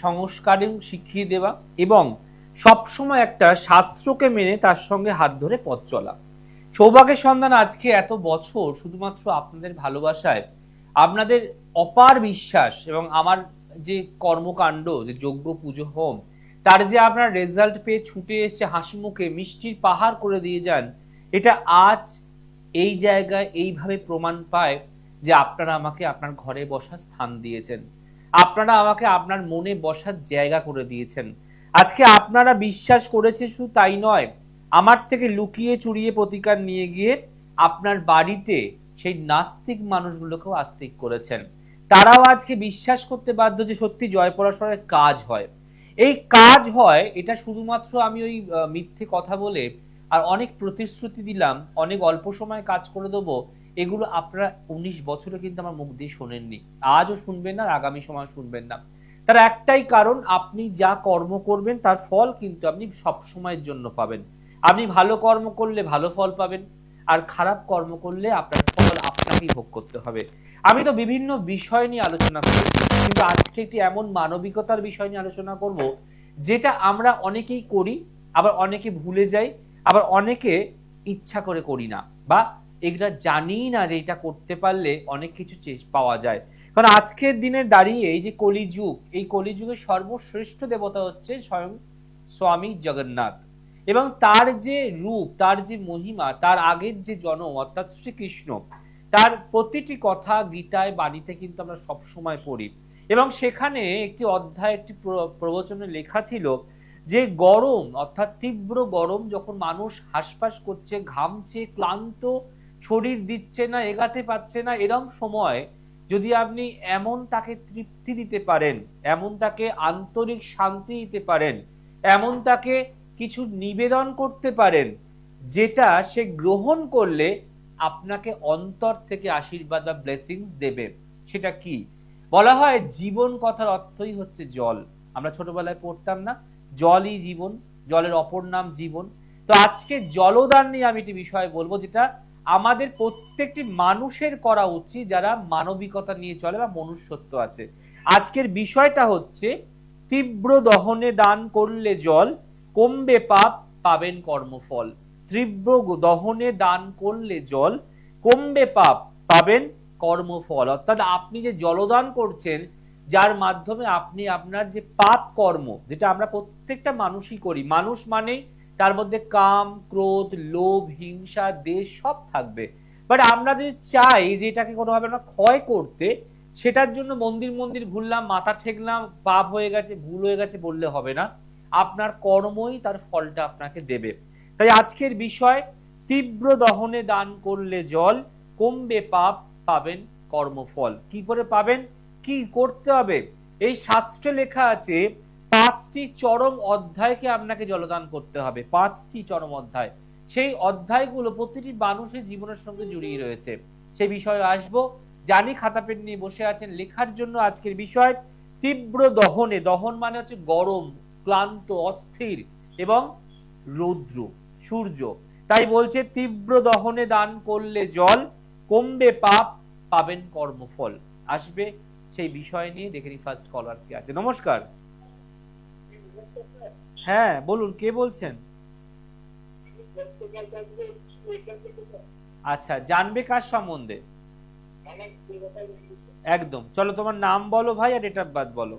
সংস্কারে শিখিয়ে দেওয়া এবং সবসময় একটা শাস্ত্রকে মেনে তার সঙ্গে হাত ধরে পথ চলা। সৌভাগ্যের সন্ধান আজকে এত বছর শুধুমাত্র আপনাদের ভালোবাসায়, আপনাদের অপার বিশ্বাস এবং আমার যে কর্মকাণ্ড, যে যজ্ঞ পুজো হোম, তার যে আপনার রেজাল্ট পেয়ে ছুটে এসে হাসি মুখে মিষ্টির পাহাড় করে দিয়ে যান, এটা আজ এই জায়গায় এইভাবে প্রমাণ পায় যে আপনারা আমাকে আপনার ঘরে বসার স্থান দিয়েছেন, আপনারা আমাকে আপনার মনে বসার জায়গা করে দিয়েছেন। আজকে আপনারা বিশ্বাস করেছে শুধু তাই নয়, আমার থেকে লুকিয়ে চুরিয়ে প্রতিকার নিয়ে গিয়ে আপনার বাড়িতে সেই নাস্তিক মানুষগুলোকেও আস্তিক করেছেন। তারাও আজকে বিশ্বাস করতে বাধ্য যে সত্যি জয় পরাশরের কাজ হয়। এই কাজ হয়, এটা শুধুমাত্র আমি ওই মিথ্যে কথা বলে আর অনেক প্রতিশ্রুতি দিলাম, অনেক অল্প সময় কাজ করে দেবো, এগুলো আপনারা 19 বছরে কিন্তু আমার মুখ দিয়ে শোনেননি, আজও শুনবেন না, আর আগামী সময় শুনবেন না। তার একটাই কারণ, আপনি যা কর্ম করবেন তার ফল কিন্তু আপনি সব সময়ের জন্য পাবেন। আপনি ভালো কর্ম করলে ভালো ফল পাবেন, আর খারাপ কর্ম করলে আপনার ফল আপনাকেই ভোগ করতে হবে। আমি তো বিভিন্ন বিষয় নিয়ে আলোচনা করেছি, কিন্তু আজকে একটি এমন মানবিকতার বিষয় নিয়ে আলোচনা করব যেটা আমরা অনেকেই করি, আবার অনেকে ভুলে যাই, আবার অনেকে ইচ্ছা করে করি না, বা এটা জানি না যে এটা করতে পারলে অনেক কিছু পাওয়া যায়। কারণ আজকের দিনে দাঁড়িয়ে এই যে কলিযুগ, এই কলিযুগের সর্বশ্রেষ্ঠ দেবতা হচ্ছে স্বয়ং স্বামী জগন্নাথ, এবং তার যে রূপ, তার যে মহিমা, তার আগের যে জন্ম অর্থাৎ শ্রীকৃষ্ণ, তার প্রতিটি কথা গীতায় বাণীতে কিন্তু আমরা সবসময় পড়ি। এবং সেখানে একটি অধ্যায়, একটি প্রবচনে লেখা ছিল যে গরম অর্থাৎ তীব্র গরম যখন মানুষ হাঁসফাঁস করছে, ঘামছে, ক্লান্ত, শরীর দিচ্ছে না, এগাতে পারছে না, এরম সময় যদি আপনি এমন তাকে তৃপ্তি দিতে পারেন, এমন তাকে আন্তরিক শান্তি দিতে পারেন, এমন তাকে কিছু নিবেদন করতে পারেন যেটা সে গ্রহণ করলে আপনাকে অন্তর থেকে আশীর্বাদ বা ব্লেসিংস দেবে, সেটা কি? বলা হয় জীবন কথার অর্থই হচ্ছে জল। আমরা ছোটবেলায় পড়তাম না, জলই জীবন, জলের অপর নাম জীবন। তো আজকে জলদান নিয়ে আমি একটি বিষয় বলবো যেটা আমাদের প্রত্যেকটি মানুষের করা উচিত যারা মানবিকতা নিয়ে চলে বা মনুষ্যত্ব আছে। আজকের বিষয়টা হচ্ছে তীব্র দহনে দান করলে জল, কমবে পাপ, পাবেন কর্মফল। তীব্র দহনে দান করলে জল, কমবে পাপ, পাবেন কর্মফল। অর্থাৎ আপনি যে জলদান করছেন, যার মাধ্যমে আপনি আপনার যে পাপ কর্ম, যেটা আমরা প্রত্যেকটা মানুষই করি, মানুষ মানে তার মধ্যে কাম, ক্রোধ, লোভ, হিংসা, দেশ সব থাকবে, বাট আমরা যদি চাই যে এটাকে কোনোভাবে আমরা ক্ষয় করতে, সেটার জন্য মন্দির মন্দির ঘুরলাম, মাথা ঠেকলাম, পাপ হয়ে গেছে, ভুল হয়ে গেছে বললে হবে না, আপনার কর্মই তার ফলটা আপনাকে দেবে। তাই আজকের বিষয়, তীব্র দহনে দান করলে জল, কমবে পাপ, পাবেন কর্মফল। কি করে পাবেন, কি করতে হবে? এই শাস্ত্রে লেখা আছে 5টি চরম অধ্যায়কে আপনাকে জলদান করতে হবে, 5টি চরম অধ্যায়। সেই অধ্যায়গুলো প্রতিটি মানুষের জীবনের সঙ্গে জড়িয়ে রয়েছে। সেই বিষয়ে আসবো। জানি খাতা পেন নিয়ে বসে আছেন লেখার জন্য। আজকের বিষয় তীব্র দহনে, দহন মানে হচ্ছে গরম, ক্লান্ত, অস্থির এবং রৌদ্র, সূর্য। তাই বলছে তীব্র দহনে দান করলে জল, কমবে পাপ, পাবেন কর্মফল। আসবে সেই বিষয় নিয়ে, দেখে নি ফার্স্ট কলার কে আছে। নমস্কার। হ্যাঁ বলুন, কে বলছেন? আচ্ছা, জানবে কার সম্বন্ধে? একদম, চলো তোমার নাম বলো ভাই, আর ডেট অফ বার্থ বলো।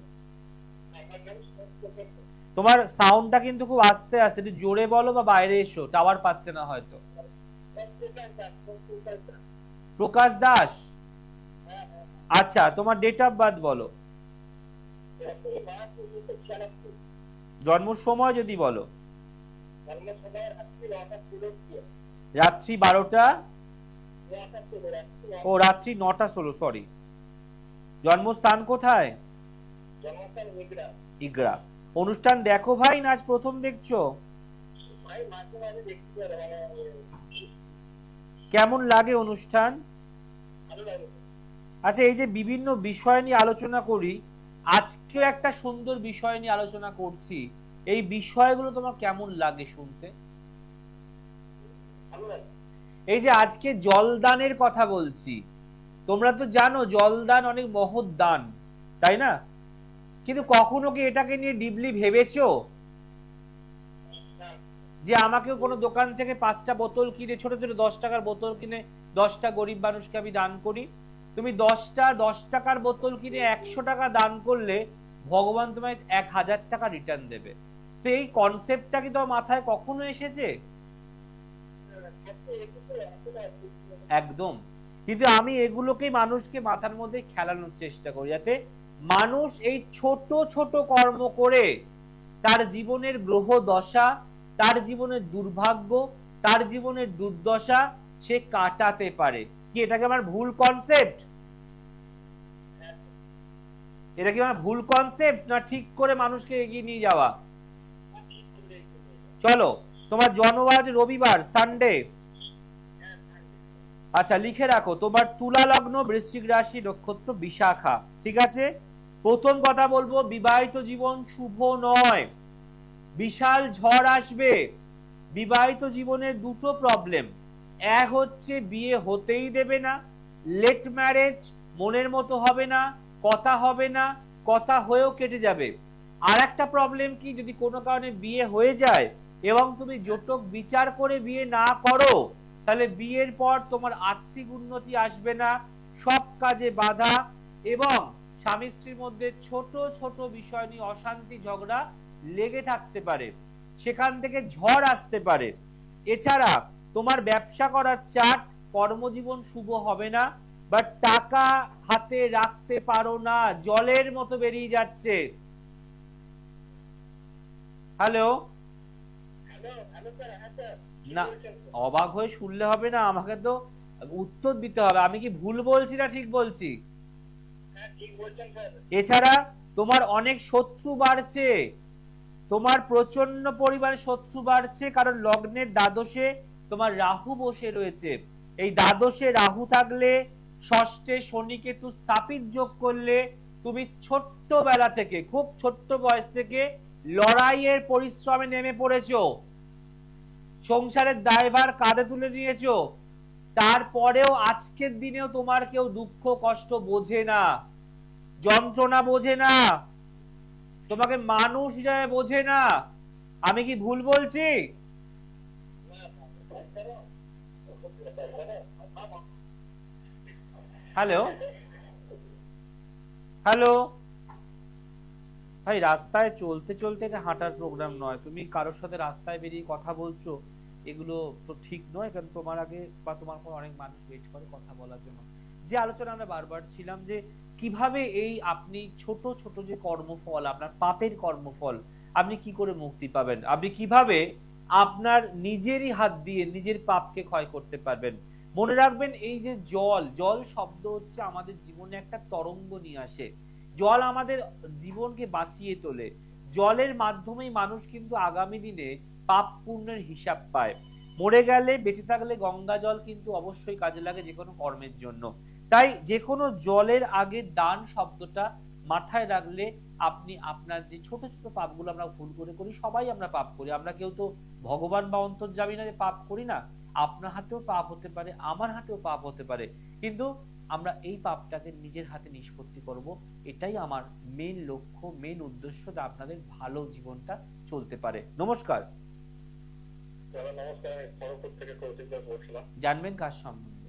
তোমার সাউন্ডটা কিন্তু খুব আস্তে আসছে, একটু জোরে বলো বা বাইরে এসো, টাওয়ার পাচ্ছে না হয়তো। প্রকাশ দাস। আচ্ছা, তোমার ডেট অফ বার্থ বলো, জন্ম সময় যদি বলো। রাত্রি 12টা, ও রাত্রি 9টা 16, সরি। জন্মস্থান কোথায়? ইগরা। অনুষ্ঠান দেখো ভাই, নাচ প্রথম দেখছো? কেমন লাগে অনুষ্ঠান? আচ্ছা, এই যে বিভিন্ন বিষয় নিয়ে আলোচনা করি, আজকে একটা সুন্দর বিষয় নিয়ে আলোচনা করছি, এই বিষয়গুলো তোমার কেমন লাগে শুনতে? এই যে আজকে জলদানের কথা বলছি, তোমরা তো জানো জলদান অনেক মহৎ দান, তাই না? কিন্তু কখনো কি এটাকে নিয়ে ডিপলি ভেবেছো যে আমাকে কোনো দোকান থেকে 5টা বোতল কিনে, ছোট ছোট 10 টাকার বোতল কিনে 10টা গরিব মানুষকে আমি দান করি? তুমি 10টা 10 টাকার বোতল কিনে 100 টাকা দান করলে ভগবান তোমায় 1000 টাকা রিটার্ন দেবে। তো এই কনসেপ্টটা কি তোমার মাথায় কখনো এসেছে? একদম। কিন্তু আমি এগুলোকে মানুষকে মাথার মধ্যে খেলানোর চেষ্টা করি, যাতে মানুষ এই ছোট ছোট কর্ম করে তার জীবনের গ্রহ দশা, তার জীবনের দুর্ভাগ্য, তার জীবনের দুর্দশা সে কাটাতে পারে। কি এটাকে আমার ভুল কনসেপ্ট? এটা কি আমার ভুল কনসেপ্ট, না ঠিক করে মানুষকে এগিয়ে নিয়ে যাওয়া? চলো, তোমার জন্ম আজ রবিবার, সানডে। আচ্ছা, লিখে রাখো তোমার তুলা লগ্ন, বৃশ্চিক রাশি, নক্ষত্র বিশাখা। ঠিক আছে? প্রথম কথা বলবো, বিবাহিত জীবন শুভ নয়, বিশাল ঝড় আসবে। বিবাহিত জীবনের দুটো প্রবলেম, এক হচ্ছে বিয়ে হতেই দেবে না, লেট ম্যারেজ, মনের মতো হবে না, কথা হবে না, কথা হয়েও কেটে যাবে। আর একটা প্রবলেম কি, যদি কোনো কারণে বিয়ে হয়ে যায় এবং তুমি জটক বিচার করে বিয়ে না করো, তাহলে বিয়ের পর তোমার আর্থিক উন্নতি আসবে না, সব কাজে বাধা, এবং স্বামী স্ত্রীর মধ্যে ছোট ছোট বিষয় নিয়ে অশান্তি ঝগড়া লেগে থাকতে পারে, সেখান থেকে ঝড় আসতে পারে। এছাড়া তোমার ব্যবসা করার চার্ট, কর্মজীবন শুভ হবে না, বা টাকা হাতে রাখতে পারো না, জলের মতো বেরিয়ে যাচ্ছে। হ্যালো? না, অবাক হয়ে শুনলে হবে না, আমাকে তো উত্তর দিতে হবে। আমি কি ভুল বলছি না ঠিক বলছি? এছাড়া তোমার অনেক শত্রু বাড়ছে, তোমার প্রচন্ড পরিমাণে শত্রু বাড়ছে, কারণ লগ্নের দ্বাদশে তোমার রাহু বসে রয়েছে। এই দ্বাদশে রাহু থাকলে, ষষ্ঠে শনি কেতু স্থাপিত যোগ করলে, তুমি ছোট্টবেলা থেকে, খুব ছোট্ট বয়স থেকে লড়াইয়ের পরিশ্রমে নেমে পড়েছো, সংসারের দায়ভার কাঁধে তুলে নিয়েছো, তারপরেও আজকের দিনেও তোমার কেউ দুঃখ কষ্ট বোঝে না, যন্ত্রণা বোঝে না, তোমাকে মানুষ হিসাবে বোঝে না। আমি কি ভুল বলছি? হ্যালো? হ্যালো? ভাই, রাস্তায় চলতে চলতে এটা হাঁটার প্রোগ্রাম নয়, তুমি কারোর সাথে রাস্তায় বেরিয়ে কথা বলছো, এগুলো তো ঠিক নয়, কারণ তোমার আগে বা তোমার পর অনেক মানুষ ওয়েট করে কথা বলার জন্য। যে আলোচনা আমরা বারবার ছিলাম, যে কিভাবে এই আপনি ছোট ছোট যে কর্মফল, আপনার পাপের কর্মফল, আপনি কি করে মুক্তি পাবেন, আপনি কিভাবে আপনার নিজেরই হাত দিয়ে নিজের পাপকে ক্ষয় করতে পারবেন। মনে রাখবেন, এই যে জল, জল শব্দ হচ্ছে আমাদের জীবনে একটা তরঙ্গ নিয়ে আসে, জল আমাদের জীবনকে বাঁচিয়ে তোলে, জলের মাধ্যমেই মানুষ কিন্তু আগামী দিনে পাপ পুণ্যের হিসাব পায়। মরে গেলে, বেঁচে থাকলে গঙ্গা জল কিন্তু অবশ্যই কাজে লাগে যে কোনো কর্মের জন্য। তাই যে কোনো জলের আগে দান শব্দটা মাথায় রাখলে আপনি আপনার যে ছোট ছোট পাপগুলো আমরা ভুল করে করি, সবাই আমরা পাপ করি, আমরা কেউ তো ভগবান বা অন্তর্যামী না যে পাপ করি না। আপনার হাতেও পাপ হতে পারে, আমার হাতেও পাপ হতে পারে, কিন্তু আমরা এই পাপটাকে নিজের হাতে নিষ্পত্তি করব, এটাই আমার মেন লক্ষ্য, মেন উদ্দেশ্য, যে আপনাদের ভালো জীবনটা চলতে পারে। নমস্কার। নমস্কার, আমি খড়গপুর থেকে কৌশিক দাস বলছিলাম। জানবেন কার সম্বন্ধে?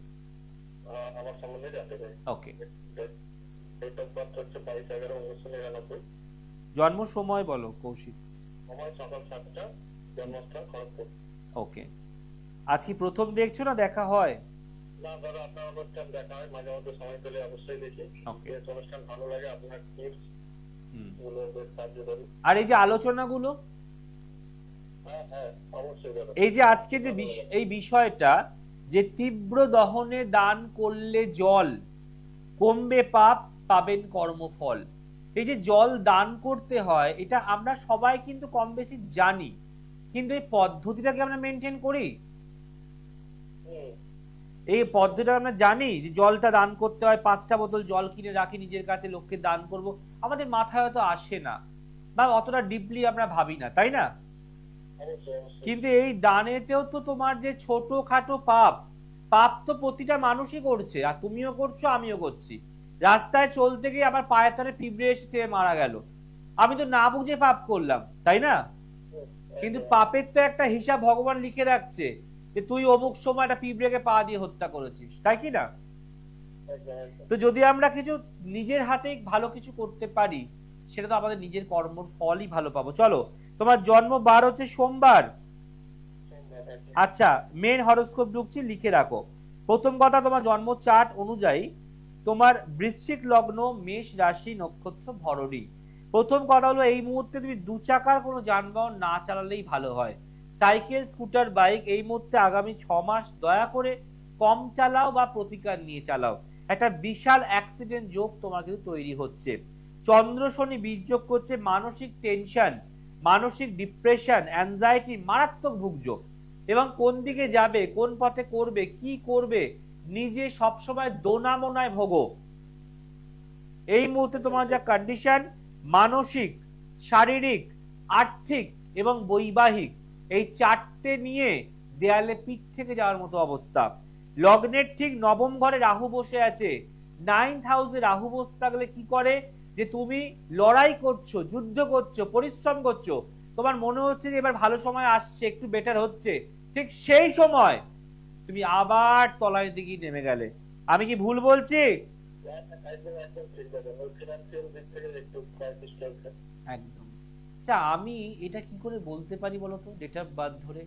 আমার সম্বন্ধে জানতে চাই। ওকে। ডেট অফ বার্থ হচ্ছে 22/11/1999। জন্ম সময় বলো কৌশিক। সময় সকাল 7টা, জন্মস্থান খড়গপুর। ওকে। আজ কি প্রথম দেখছো না দেখা হয়? না দাদা, আপনার অনুষ্ঠান দেখা হয়, মাঝে মধ্যে সময় পেলে অবশ্যই দেখি। বেশ অনুষ্ঠান ভালো লাগে, আপনার টিপস গুলো বেশ কার্যকরী। আর এই যে আলোচনাগুলো, হ্যাঁ অবশ্যই দাদা। এই যে আজকে যে এই বিষয়টা, যে তীব্র দহনে দান করলে জল কমবে পাপ, পাবেন কর্মফল, এই যে জল দান করতে হয়, এটা আমরা সবাই কিন্তু কম বেশি জানি, কিন্তু এই পদ্ধতিটাকে আমরা মেনটেন করি? এই পদ্ধতিটা আমরা জানি যে জলটা দান করতে হয়, 5টা বোতল জল কিনে রাখি নিজের কাছে, লোককে দান করব, আমাদের মাথায় হয়তো আসে না, বা অতটা ডিপলি আমরা ভাবি না, তাই না? কিন্তু এই দানেতেও তো তোমার যে ছোটখাটো পাপ, পাপ তো প্রতিটা মানুষই করছে, আর তুমিও করছো, আমিও করছি। রাস্তায় চলতে গিয়ে আমার পায়ের তলে পিঁপড়ে এসে মারা গেল, আমি তো না বুঝে পাপ করলাম, তাই না? কিন্তু পাপের তো একটা হিসাব ভগবান লিখে রাখছে যে তুই অমুক সময় একটা পিঁপড়েকে পা দিয়ে হত্যা করেছিস, তাই কি না? তো যদি আমরা কিছু নিজের হাতে ভালো কিছু করতে পারি, সেটা তো আমাদের নিজের কর্মর ফলই ভালো পাবো। চলো, তোমার জন্ম বার হচ্ছে সোমবার। আচ্ছা, মেন হরোস্কোপ ঢুকছি, লিখে রাখো। প্রথম কথা, তোমার জন্ম চার্ট অনুযায়ী তোমার বৃশ্চিক লগ্ন, মেষ রাশি, নক্ষত্র ভরণী। প্রথম কথা হলো, এই মুহূর্তে তুমি দু চাকার কোনো যানবাহন না চালালেই ভালো হয়। সাইকেল, স্কুটার, বাইক এই মুহূর্তে আগামী 6 মাস দয়া করে কম চালাও বা প্রতিকার নিয়ে চালাও। একটা বিশাল অ্যাক্সিডেন্ট যোগ তোমার কিন্তু তৈরি হচ্ছে। চন্দ্র শনি বীজ যোগ করছে, মানসিক টেনশন, মানসিক ডিপ্রেশন, অ্যাংজাইটি মারাত্মক ভুগযোগ। এবং কোন দিকে যাবে, কোন পথে করবে, কি করবে, নিজে সবসময় দোনামোনায় ভোগো। এই মুহূর্তে তোমার যা কন্ডিশন, মানসিক, শারীরিক, আর্থিক এবং বৈবাহিক, এই চারটে নিয়ে দেয়ালে পিঠ থেকে যাওয়ার মতো অবস্থা। লগ্নের ঠিক নবম ঘরে রাহু বসে আছে। 9th হাউসে রাহু বসে থাকলে কি করে, যে তুমি লড়াই করছো, যুদ্ধ করছো, পরিশ্রম করছো, তোমার মনে হচ্ছে যে এবার ভালো সময় আসছে, একটু বেটার হচ্ছে, ঠিক সেই সময় তুমি আবার তলায় দিকে নেমে গেলে। আমি কি ভুল বলছি? একদম। আচ্ছা, আমি এটা কি করে বলতে পারি বলতো, ডেট অফ বার্থ ধরে?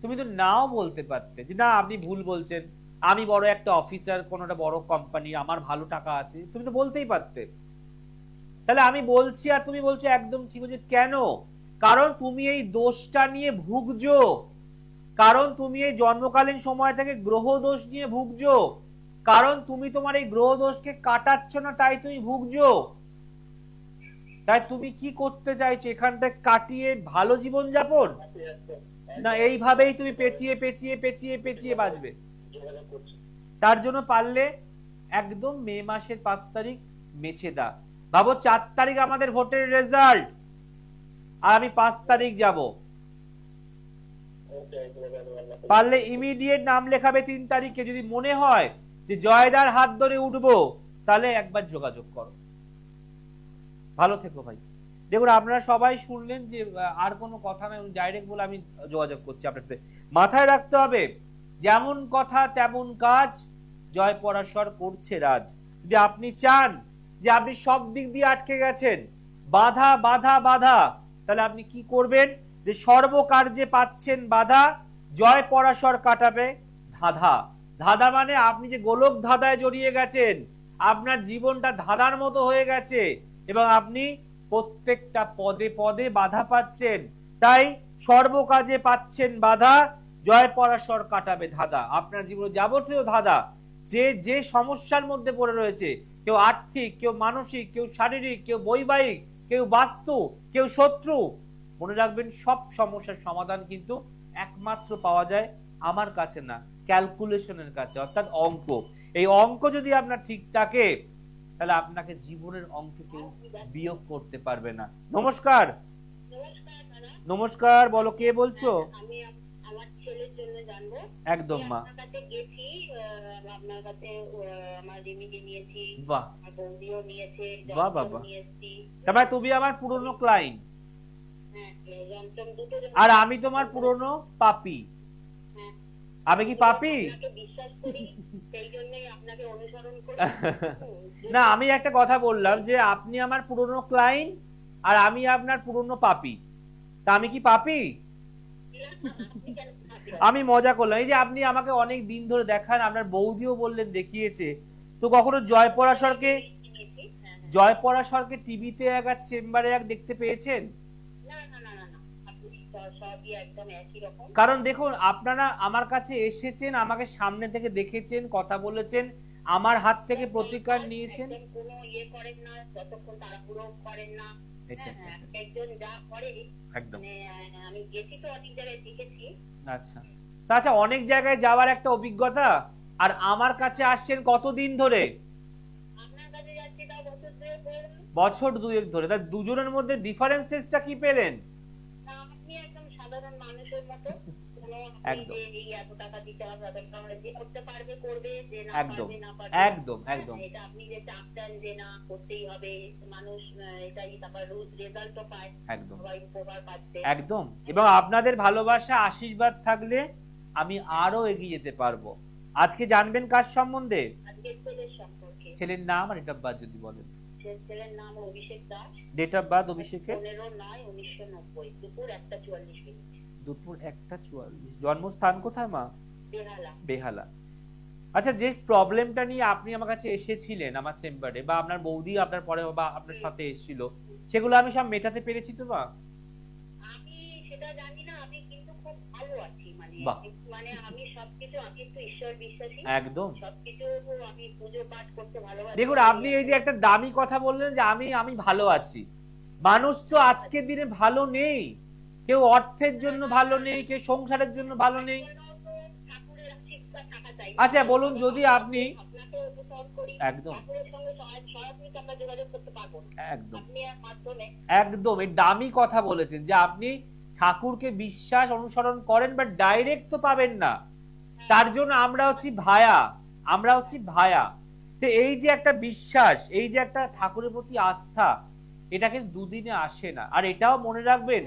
তুমি তো নাও বলতে পারতে যে না আপনি ভুল বলছেন, আমি বড় একটা অফিসার, কোন একটা বড় কোম্পানি, আমার ভালো টাকা আছে, তুমি তো বলতেই পারতে। তাহলে আমি বলছি আর তুমি বলছো একদম ঠিক হচ্ছে কেন? কারণ তুমি এই দোষটা নিয়ে ভুগছো, কারণ তুমি এই জন্মকালীন সময় থেকে গ্রহ দোষ নিয়ে ভুগছো, কারণ তুমি তোমার এই গ্রহ দোষকে কাটাচ্ছ না, তাই তুমি ভুগছো। তাই তুমি কি করতে চাইছো, এখানটা কাটিয়ে ভালো জীবন যাপন, না এইভাবেই তুমি পেঁচিয়ে পেঁচিয়ে পেঁচিয়ে পেঁচিয়ে বাঁচবে? তার জন্য পারলে একদম মে মাসের 5 তারিখ মেছে দা। ভাবো 4 তারিখ আমাদের ভোটের রেজাল্ট, আর আমি 5 তারিখ যাব। পারলে ইমিডিয়েট নাম লেখাবে 3 তারিখে। যদি মনে হয় যে জয়দার হাত ধরে উঠবো, তাহলে একবার যোগাযোগ করো। ভালো থেকো ভাই। দেখুন, আপনারা সবাই শুনলেন যে আর কোনো কথা নাই, ডাইরেক্ট বলে আমি যোগাযোগ করছি আপনার সাথে। মাথায় রাখতে হবে, যেমন কথা তেমন কাজ, জয় পরাশর করছে রাজ। যদি আপনি চান যে আপনি সব দিক দিয়ে আটকে গেছেন, বাধা বাধা বাধা, তাহলে আপনি কি করবেন, যে সর্বকার্যে পাচ্ছেন বাধা, জয় পরাশর কাটাবে ধাঁধা। ধাঁধা মানে আপনি যে গোলক ধাঁধায় জড়িয়ে গেছেন, আপনার জীবনটা ধাঁধার মতো হয়ে গেছে এবং আপনি প্রত্যেকটা পদে পদে বাধা পাচ্ছেন। তাই সর্বকাজে পাচ্ছেন বাধা, জয় পরাশর কাটাবে ধাঁধা। আপনার জীবনে যাবতীয় ধাঁধা, যে যে সমস্যার মধ্যে পড়ে রয়েছে, কেউ আর্থিক, কেউ মানসিক, কেউ শারীরিক, কেউ বৈবাহিক, কেউ বাস্তু, কেউ শত্রু, মনে রাখবেন সব সমস্যার সমাধান কিন্তু একমাত্র পাওয়া যায় আমার কাছে না, ক্যালকুলেশনের কাছে, অর্থাৎ অঙ্ক। এই অঙ্ক যদি আপনার ঠিক থাকে, তাহলে আপনাকে জীবনের অঙ্কে কেউ বিয়োগ করতে পারবে না। নমস্কার। নমস্কার, বলো কে বলছো? আমি আমার ছেলের জন্য জানবো। একদম মা। আপনার কাছে গেছি, আপনার কাছে আমার রিমিডি নিয়েছি, বাহ, আমার বৌদিও নিয়েছে, বাহ বাবা, তারপরে তুমি আমার পুরনো ক্লায়েন্ট, হ্যাঁ যন্ত্রম দুটো, আর আমি তোমার পুরনো পাপি। হ্যাঁ আমি কি পাপি? আপনাকে বিশ্বাস করি, সেই জন্যই আপনাকে অনুসরণ করি। না, আমি একটা কথা বললাম যে আপনি আমার পুরনো ক্লায়েন্ট আর আমি আপনার পুরনো পাপি, তা আমি কি পাপি? আমি মজা করলাম। এই যে আপনি আমাকে অনেক দিন ধরে দেখান, আপনার বৌদিও বললেন দেখিয়েছে, তো কখনো জয় পরাশরকে টিভিতে এক আর চেম্বারে এক দেখতে পেয়েছেন? কারণ দেখুন, আপনারা আমার কাছে এসেছেন, আমাকে সামনে থেকে দেখেছেন, কথা বলেছেন, আমার হাত থেকে প্রতিকার নিয়েছেন। কোনো ইয়ে করেন না, যতক্ষণ তাড়াহুড়ো করেন না, একজন যা করে একদম। আমি গেছি তো অনেক জায়গায় দেখেছি। আচ্ছা, আচ্ছা, অনেক জায়গায় যাওয়ার একটা অভিজ্ঞতা, আর আমার কাছে আসছেন কতদিন ধরে? আপনার কাছে যাচ্ছি তাও বছর দুয়েক ধরে। তা দুজনের মধ্যে ডিফারেন্সেসটা কি পেলেন? আপনি একদম সাধারণ মানুষের মতো, কোনো একদম। যে এই এত টাকা দিতে হবে এত টাকা যে করতে পারবে করবে, যে না একদম পারবে না পারবে। একদম একদম এটা আপনি যে চাপ দেন যে না করতেই হবে, মানুষ এটাই তারপর রেজাল্টও পায়, একদম সবাই উপকার পাচ্ছে। একদম। এবং আপনাদের ভালোবাসা আশীর্বাদ থাকলে আমি আরো এগিয়ে যেতে পারবো। আজকে জানবেন কার সম্বন্ধে? আজকে ছেলের সম্পর্কে। ছেলের নাম আর ডেট অফ বার্থ যদি বলেন। ছেলের নাম অভিষেক দাস। ডেট অফ বার্থ অভিষেকের 15/9/1990 দুপুর 1:44 দুপুর 1:44। জন্মস্থান কোথায় মা? বেহালা। বেহালা। আচ্ছা, যে প্রবলেমটা নিয়ে আপনি আমার কাছে এসেছিলেন আমার চেম্বারে, বা আপনার বৌদি আপনার পরে বা আপনার সাথে এসেছিল, সেগুলো আমি সব মেটাতে পেরেছি তো মা? আমি সেটা জানি না, আমি কিন্তু খুব ভালো আছি, মানে বাহ। মানে আমি সবকিছু, আমি একটু ঈশ্বর বিশ্বাসী, একদম। সবকিছু আমি পুজো পাঠ করতে ভালোবাসি। দেখুন, আপনি এই যে একটা দামি কথা বললেন যে আমি ভালো আছি। মানুষ তো আজকের দিনে ভালো নেই। কেউ অর্থের জন্য ভালো নেই, কেউ সংসারের জন্য ভালো নেই। ঠাকুরের আশীর্বাদ থাকা চাই। আচ্ছা বলুন, যদি আপনি আপনাকে অনুসরণ করি, একদম ঠাকুরের সঙ্গে সরাসরি আমরা যোগাযোগ করতে পারবো না। একদম আপনি এর মাধ্যমে একদম এই দামি কথা বলেছেন যে আপনি ঠাকুরকে বিশ্বাস অনুসরণ করেন, বাট ডাইরেক্ট তো পাবেন না। তার জন্য আমরা হচ্ছি ভায়া, আমরা হচ্ছি ভায়া। তো এই যে একটা বিশ্বাস, এই যে একটা ঠাকুরের প্রতি আস্থা, এটা কিন্তু দুদিনে আসে না। আর এটাও মনে রাখবেন,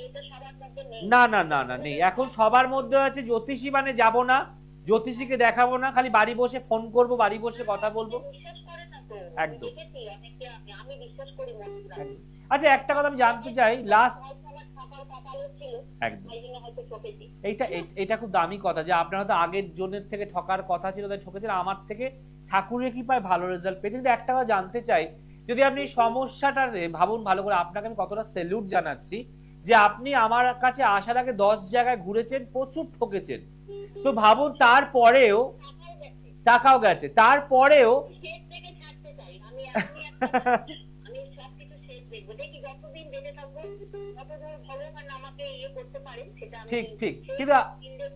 এটা সবার মধ্যে নেই। না না না না নেই। এখন সবার মধ্যে আছে জ্যোতিষী মানে যাব না, জ্যোতিষীকে দেখাবো না, খালি বাড়ি বসে ফোন করব, বাড়ি বসে কথা বলবো। বিশ্বাস করে না তো। একদম। দেখেছি অনেকে, আমি বিশ্বাস করি মনে না। আচ্ছা, একটা কথা আমি জানতে চাই লাস্ট। আমার থাকার কপালে ছিল, একদম। তাই জন্য হয়তো ঠকেছি। এটা খুব দামি কথা যে আপনার হয়তো আগের জনের থেকে ঠকার কথা ছিল, তাই ঠকেছেন। আমার থেকে ঠাকুরের কি পায় ভালো রেজাল্ট পেয়েছেন। কিন্তু একটা কথা জানতে চাই, যদি আপনি সমস্যাটা ভাবুন ভালো করে, আপনাকে আমি কতটা স্যালুট জানাচ্ছি যে আপনি আমার কাছে আসার আগে 10 জায়গায় ঘুরেছেন, প্রচুর ঠকেছেন। তো ভাবুন, তারপরেও টাকাও গেছে, তারপরেও শেষ থেকে ছাড়তে চাই। আমি সবকিছু শেষ দেখবো, দেখি যতদিন বেঁচে থাকবো ততদিন ভগবান আমাকে ইয়ে করতে পারেন, সেটা আমি ঠিক ঠিক। সেই কিন্তু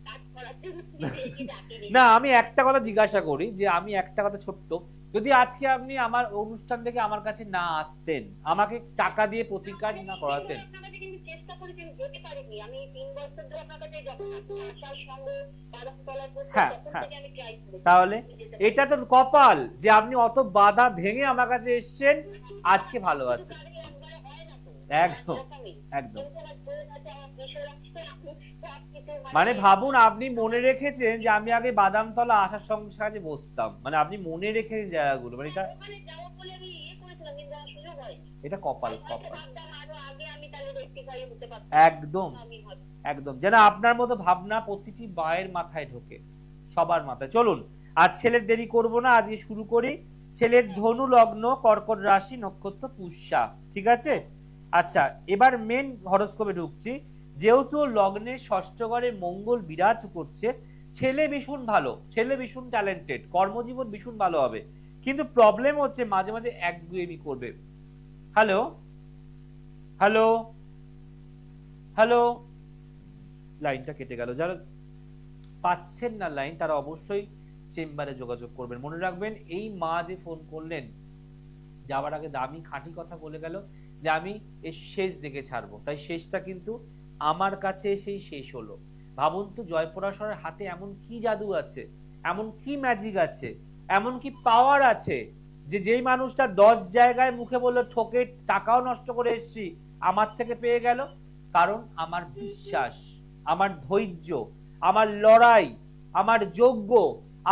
কাজ করার জন্য নিজেকে ডাকিনি। না, আমি একটা কথা জিজ্ঞাসা করি, যে আমি একটা কথা ছোট্ট, যদি আজকে আপনি আমার অনুষ্ঠান থেকে আমার কাছে না আসতেন, আমাকে টাকা দিয়ে প্রতিকার না করাতেন, আপনার কাছে কিন্তু চেষ্টা করেছি, আমি যেতে পারিনি। আমি 3 বছর ধরে আপনার কাছে যখন আপনি আসার সঙ্গে বাদামতলায় করতেন, হ্যাঁ, তখন হ্যাঁ। থেকে আমি ট্রাই করেছি। তাহলে যেতে এটা তো কপাল যে আপনি অত বাধা ভেঙে আমার কাছে এসেছেন, আজকে ভালো আছে। পারি, একবারে হয় না তো। একদম এরকমই। একদম। কিন্তু আমার বউয়ের কাছে আমার বিষয় রাখতে আমি সবকিছু মানে ভাবুন, আপনি মনে রেখেছেন যে আমি আগে বাদামতলা আসার সঙ্গে সাথে বসতাম, মানে আপনি মনে রেখেছেন জায়গাগুলো, মানে এটা ওখানে যাবো বলে আমি ইয়ে করেছিলাম, কিন্তু আমার সুযোগ হয়নি। এটা কপাল হয়তো কপাল। ভাবতাম আরো আগে আমি তাহলে রেক্টিফাই হতে পারতাম। একদম আমি হয়তো একদম। যেন আপনার মতো ভাবনা প্রতিটি মায়ের মাথায় ঢোকে, সবার মাথায়। চলুন, আর ছেলের দেরি করব না, আজকে শুরু করি। ছেলের ধনু লগ্ন, কর্কট রাশি, নক্ষত্র পুষ্যা, ঠিক আছে? আচ্ছা, এবার মেন হরোস্কোপে ঢুকছি। যেহেতু লগ্নের ষষ্ঠ ঘরে মঙ্গল বিরাজ করছে, ছেলে ভীষণ ভালো, ছেলে ভীষণ ট্যালেন্টেড, কর্মজীবন ভীষণ ভালো হবে। কিন্তু প্রবলেম হচ্ছে মাঝে মাঝে একগুয়েমি করবে। হ্যালো হ্যালো হ্যালো, লাইনটা কেটে গেল। যারা পাচ্ছেন না লাইন, তারা অবশ্যই চেম্বারে যোগাযোগ করবেন। মনে রাখবেন, এই মা যে ফোন করলেন যাওয়ার আগে দামি খাঁটি কথা বলে গেল যে আমি এর শেষ দেখে ছাড়বো, তাই শেষটা কিন্তু আমার কাছে এসেই শেষ হলো। ভাবুন তো, জয়পরাশরের হাতে এমন কি জাদু আছে, এমন কি ম্যাজিক আছে, এমন কি পাওয়ার আছে, যে যেই মানুষটা 10 জায়গায় মুখে বললো ঠকে টাকাও নষ্ট করে এসেছি, আমার থেকে পেয়ে গেল। কারণ আমার বিশ্বাস, আমার ধৈর্য, আমার লড়াই, আমার যোগ্য,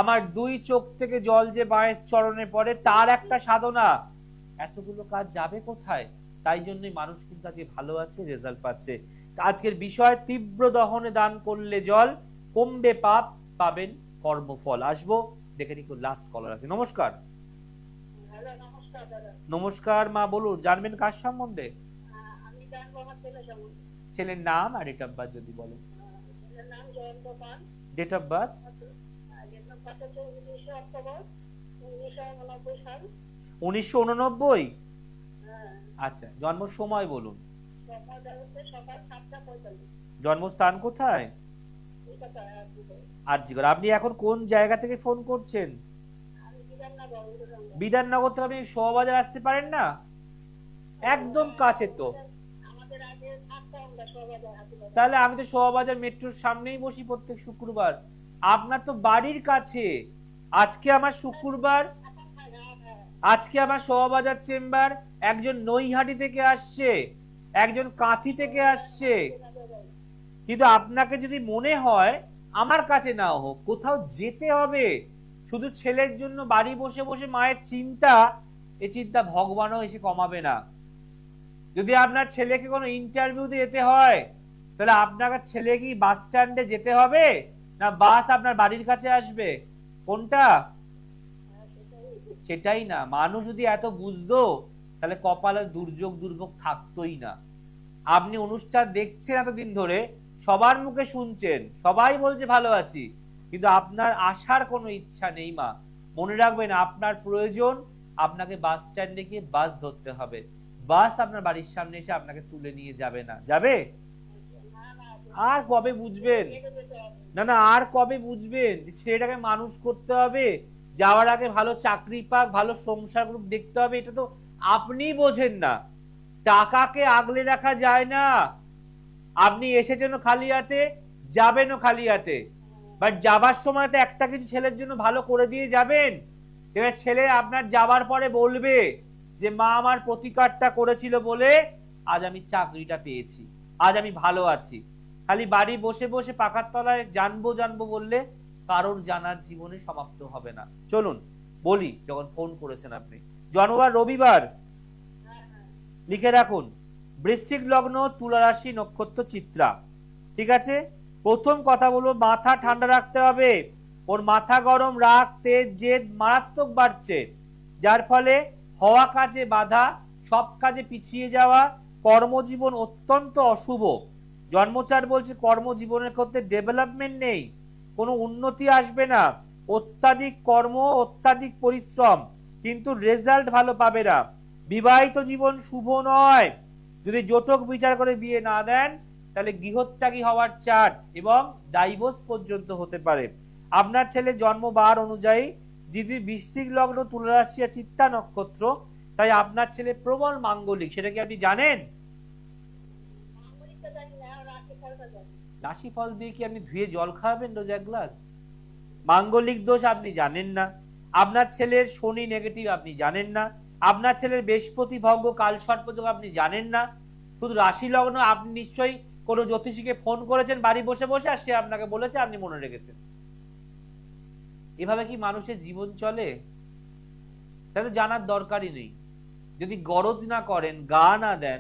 আমার 2 চোখ থেকে জল যে মায়ের চরণে পড়ে, তার একটা সাধনা। এতগুলো কাজ যাবে কোথায়? তাই জন্যই মানুষ কিন্তু আজকে ভালো আছে, রেজাল্ট পাচ্ছে। আজকের বিষয়, তীব্র দহনে দান করলে জল, কমবে পাপ, পাবেন কর্মফল। আসবো, দেখে নিকো লাস্ট কলার আছে। নমস্কার। হ্যালো, নমস্কার দাদা। নমস্কার মা, বলুন জানবেন কার সম্বন্ধে? আমি জানবো আমার ছেলের সম্বন্ধে। ছেলের নাম আর ডেট অফ বার্থ যদি বলেন। ছেলের নাম Jayanta Pan. Date of birth? Date of birth হচ্ছে 19 অক্টোবর 1989 সাল। 1989? হ্যাঁ। আচ্ছা, জন্ম সময় বলুন। সকাল হচ্ছে সকাল 7:45। জন্মস্থান কোথায়? কলকাতা। আরজিকর। আপনি এখন কোন জায়গা থেকে ফোন করছেন? আমি বিধাননগর। বিধাননগর থেকে আপনি শোভাবাজার আসতে পারেন না? একদম কাছে তো। আমাদের আমাদের আগে থাকতাম আমরা সবাই হাসপাতালে। তাহলে আমি তো শোভাবাজার মেট্রোর সামনেই বসি প্রত্যেক শুক্রবার। আপনার তো বাড়ির কাছে। আজকে আমার শুক্রবার, আজকে আমার শোভাবাজার চেম্বার, একজন নৈহাটি থেকে আসছে, একজন কাঁথি থেকে আসছে। কিন্তু আপনাকে যদি মনে হয় আমার কাছে না হোক, কোথাও যেতে হবে, শুধু ছেলের জন্য বাড়ি বসে বসে মায়ের চিন্তা, এই চিন্তা ভগবানও এসে কমাবে না। যদি আপনার ছেলেকে কোনো ইন্টারভিউতে যেতে হয়, তাহলে আপনার ছেলে কি বাস স্ট্যান্ডে যেতে হবে, না বাস আপনার বাড়ির কাছে আসবে? কোনটা? সেটাই না। মানুষ যদি এত বুঝতো, তাহলে কপালে দুর্যোগ দুর্ভোগ থাকতোই না। আপনি অনুষ্ঠান দেখছেন এতদিন ধরে, সবার মুখে শুনছেন, সবাই বলছে ভালো আছি, কিন্তু আপনার আসার কোনো ইচ্ছা নেই। মা, মনে রাখবেন, আপনার প্রয়োজন, আপনাকে বাস স্ট্যান্ডে গিয়ে বাস ধরতে হবে। বাস আপনার বাড়ির সামনে এসে আপনাকে তুলে নিয়ে যাবে না। যাবে? আর কবে বুঝবেন? না না, আর কবে বুঝবেন যে ছেলেটাকে মানুষ করতে হবে, যাওয়ার আগে ভালো চাকরি পাক, ভালো সংসার গ্রুপ দেখতে হবে? এটা তো আপনি বোঝেন না। টাকাকে আগলে রাখা যায় না। আপনি এসেছেন খালি হাতে, যাবেনও খালি হাতে, বাট যাবার সময় তো একটা কিছু ছেলের জন্য ভালো করে দিয়ে যাবেন। এবার ছেলে আপনার যাবার পরে বলবে যে মা আমার প্রতিকারটা করেছিল বলে আজ আমি চাকরিটা পেয়েছি, আজ আমি ভালো আছি। খালি বাড়ি বসে বসে পাকার তলায় জানবো জানবো বললে কারোর জানার জীবনে সমাপ্ত হবে না। চলুন বলি, যখন ফোন করেছেন আপনি, জন্মবার রবিবার, লিখে রাখুন বৃশ্চিক লগ্ন, তুলা রাশি, নক্ষত্র চিত্রা। ঠিক আছে? প্রথম কথা বলবো, মাথা ঠান্ডা রাখতে হবে। ওর মাথা গরম, রাগ, তেজ, জেদ মারাত্মক বাড়ছে, যার ফলে হওয়া কাজে বাধা, সব কাজে পিছিয়ে যাওয়া, কর্মজীবন অত্যন্ত অশুভ। জন্মচার বলছে কর্মজীবনের ক্ষেত্রে ডেভেলপমেন্ট নেই, কোনো উন্নতি আসবে না, অত্যাধিক কর্ম, অত্যাধিক পরিশ্রম, কিন্তু রেজাল্ট ভালো পাবে না। বিবাহিত জীবন শুভ নয়। যদি জটক বিচার করে বিয়ে না দেন, তাহলে গৃহত্যাগী হওয়ার চার্ট এবং ডাইভোর্স পর্যন্ত হতে পারে। আপনার ছেলে জন্মবার অনুযায়ী যদি বৃশ্চিক লগ্ন, তুলা রাশি আর চিত্তা নক্ষত্র, তাই আপনার ছেলে প্রবল মাঙ্গলিক। সেটা কি আপনি জানেন? রাশিফল দিয়ে কি আপনি ধুয়ে জল খাওয়াবেন রোজ এক গ্লাস? মাঙ্গলিক দোষ আপনি জানেন না। আপনার ছেলের শনি নেগেটিভ আপনি জানেন না। আপনার ছেলের বৃহস্পতি ভঙ্গ, কাল সর্পযোগ আপনি জানেন না। শুধু রাশি লগ্ন আপনি নিশ্চয়ই কোনো জ্যোতিষীকে ফোন করেছেন বাড়ি বসে বসে, আর সে আপনাকে বলেছে, আপনি মনে রেখেছেন। এভাবে কি মানুষের জীবন চলে? তাহলে জানার দরকারই নেই। যদি গরজ না করেন, গা না দেন,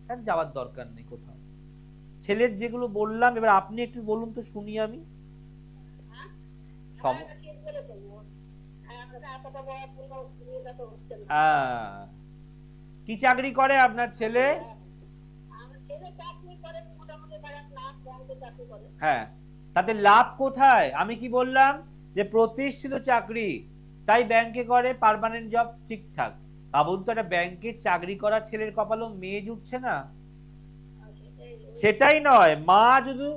তাহলে যাওয়ার দরকার নেই কোথাও। ছেলের যেগুলো বললাম, এবার আপনি একটু বলুন তো শুনি আমি। কি চাকরি করে আপনার ছেলে? হ্যাঁ, তাতে লাভ কোথায়? আমি কি বললাম যে প্রতিষ্ঠিত চাকরি, তাই ব্যাংকে করে, পার্মানেন্ট জব, ঠিকঠাক। ভাবুন তো, একটা ব্যাংকে চাকরি করা ছেলের কপালেও মেয়ে জুটছে না। সেটাই নয়, মা যদি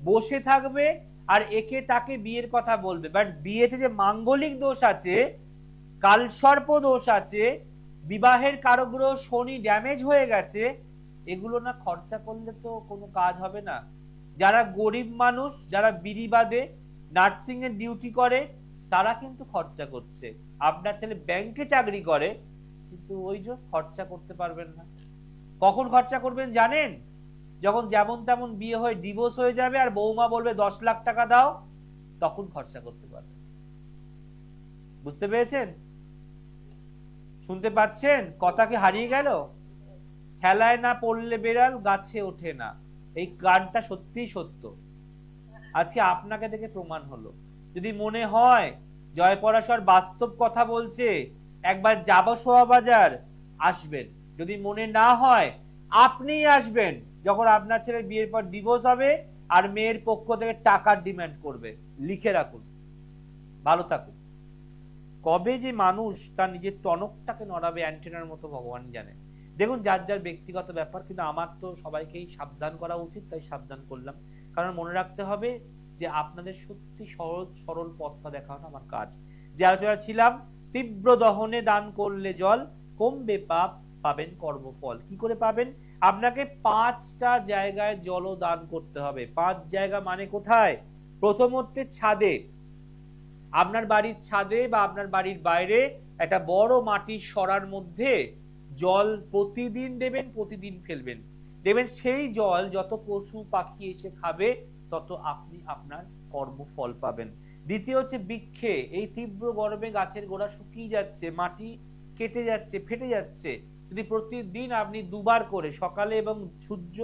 বসে থাকবে আর একে তাকে বিয়ের কথা বলবে, বাট বিয়েতে যে মাঙ্গলিক দোষ আছে, কালসর্প দোষ আছে, বিবাহের কারগ্রহ শনি ড্যামেজ হয়ে গেছে, এগুলো না খরচা করলে তো কোনো কাজ হবে না। যারা গরিব মানুষ, যারা বিড়ি বাদে, নার্সিং এর ডিউটি করে, তারা কিন্তু খরচা করছে। আপনার ছেলে ব্যাংকে চাকরি করে, কিন্তু ওই যে খরচা করতে পারবেন না। কখন খরচা করবেন জানেন? যখন যেমন তেমন বিয়ে হয়ে ডিভোর্স হয়ে যাবে আর বৌমা বলবে 10 লাখ টাকা দাও, তখন খরচা করতে পারবেন। বুঝতে পেরেছেন? শুনতে পাচ্ছেন? কথা কি হারিয়ে গেল? খেলায় না পড়লে বেড়াল গাছে ওঠে না, এই গানটা সত্যিই সত্য। আজকে আপনাকে দেখে প্রমাণ হলো। যদি মনে হয় জয়পরাশর বাস্তব কথা বলছে, একবার যাব শোভাবাজার, আসবেন। যদি মনে না হয়, আপনি আসবেন যখন আপনার ছেলের বিয়ের পর ডিভোর্স হবে আর মেয়ের পক্ষ থেকে টাকার ডিমান্ড করবে। লিখে রাখুন। ভালো থাকুন। কবে যে মানুষ তার নিজের টনকটাকে নড়াবে অ্যান্টেনার মতো, ভগবান জানে। দেখুন, যার যার ব্যক্তিগত ব্যাপার, কিন্তু আমার তো সবাইকেই সাবধান করা উচিত, তাই সাবধান করলাম। কারণ মনে রাখতে হবে যে আপনাদের সত্যি সহজ সরল পথটা দেখানো আমার কাজ। যে আলোচনা ছিলাম, তীব্র দহনে দান করলে জল, কমবে পাপ, পাবেন কর্মফল। কি করে পাবেন? আপনাকে 5টা জায়গায় জল দান করতে হবে। 5 জায়গা মানে কোথায়? প্রথম হচ্ছে ছাদে, আপনার বাড়ির ছাদে বা আপনার বাড়ির বাইরে একটা বড় মাটির সরার মধ্যে জল প্রতিদিন দেবেন, প্রতিদিন ফেলবেন। দেবেন সেই জল যত পশু পাখি এসে খাবে তত আপনি আপনার কর্মফল পাবেন। দ্বিতীয় হচ্ছে বৃক্ষে, এই তীব্র গরমে গাছের গোড়া শুকিয়ে যাচ্ছে, মাটি কেটে যাচ্ছে, ফেটে যাচ্ছে, যদি প্রতিদিন আপনি দুবার করে সকালে এবং সূর্য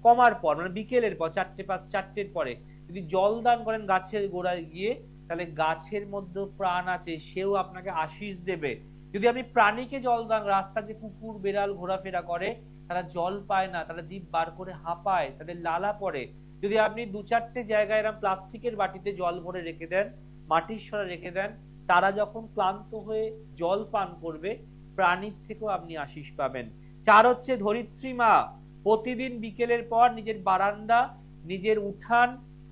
কমার পর মানে বিকেলের পর 4টের পরে যদি জল দান করেন গাছের গোড়ায় গিয়ে, তাহলে গাছের মধ্যে প্রাণ আছে, সেও আপনাকে আশীষ দেবে। যদি আপনি প্রাণীকে জল দান, রাস্তা যে কুকুর বেড়াল ঘোরাফেরা করে তারা জল পায় না, তারা জিভ বার করে হাঁপায়, তাদের লালা পড়ে, যদি আপনি 2-4টে জায়গায় এরকম প্লাস্টিকের বাটিতে জল ভরে রেখে দেন, মাটির সরা রেখে দেন, তারা যখন ক্লান্ত হয়ে জল পান করবে প্রাণীর থেকেও আপনি আশীষ পাবেন। 4 হচ্ছে ধরিত্রী মা, প্রতিদিন বিকেলের পর নিজের বারান্দা, নিজের উঠান,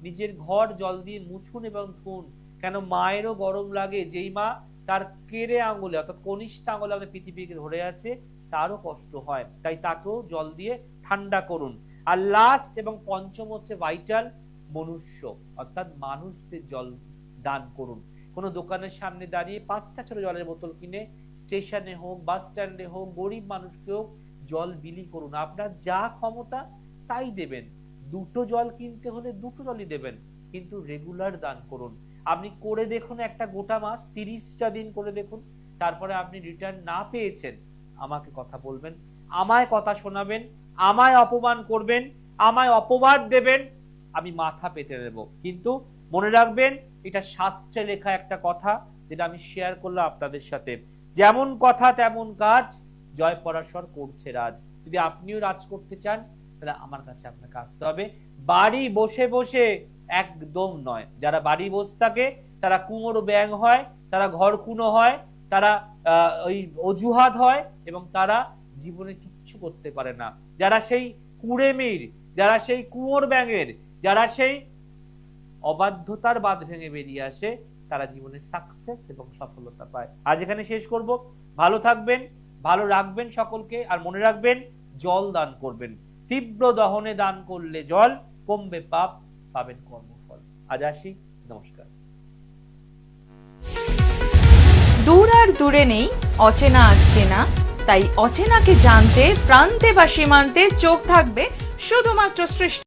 নিজের ঘর জল দিয়ে মুছুন এবং ধুন। কেন মায়েরও গরম লাগে, যেই মা তার কেড়ে আঙুলে অর্থাৎ কনিষ্ঠ আঙুলে আমাদের পৃথিবীকে ধরে আছে, তারও কষ্ট হয়, তাই তাকেও জল দিয়ে ঠান্ডা করুন। আর লাস্ট এবং পঞ্চম হচ্ছে ভাইটাল, মনুষ্য অর্থাৎ মানুষদের জল দান করুন। কোনো দোকানের সামনে দাঁড়িয়ে 5টা ছোট জলের বোতল কিনে স্টেশনে হোক, বাস স্ট্যান্ডে হোক, গরিব মানুষকেও জল বিলি করুন। আপনার যা ক্ষমতা তাই দেবেন। 2টো জল কিনতে হলে 2টো জলই দেবেন, কিন্তু রেগুলার দান করুন। আপনি করে দেখুন একটা গোটা মাস, 30টা দিন করে দেখুন, তারপরে আপনি রিটার্ন না পেয়েছেন আমাকে কথা বলবেন, আমায় কথা শোনাবেন, আমায় অপমান করবেন, আমায় অপবাদ দেবেন, আমি মাথা পেতে দেব। কিন্তু মনে রাখবেন এটা শাস্ত্রে লেখা একটা কথা, যেটা আমি শেয়ার করলাম আপনাদের সাথে। যেমন কথা তেমন কাজ, জয় পরাশর করছে রাজ। যদি আপনিও রাজ করতে চান তাহলে আমার কাছে আপনাকে আসতে হবে। বাড়ি বসে বসে একদম নয়। যারা বাড়ি বসে থাকে তারা কুঁয়োর ব্যাঙ হয়, তারা ঘর কুনো হয়, তারা ওই অজুহাত হয় এবং তারা জীবনে কিচ্ছু করতে পারে না। যারা সেই কুড়েমির, যারা সেই কুঁয়োর ব্যাঙের, যারা সেই অবাধ্যতার বাঁধ ভেঙে বেরিয়ে আসে, তারা জীবনে সাকসেস এবং সফলতা পায়। আজ এখানে শেষ করব। ভালো থাকবেন, ভালো রাখবেন সকলকে, আর মনে রাখবেন জল দান করবেন। তীব্র দহনে দান করলে জল, কমবে পাপ, পাবেন কর্মফল। আজ আসি, নমস্কার। দূর আর দূরে নেই অচেনা আচেনা, তাই অচেনাকে জানতে প্রান্তে বা সীমান্তে চোখ থাকবে শুধুমাত্র সৃষ্টি।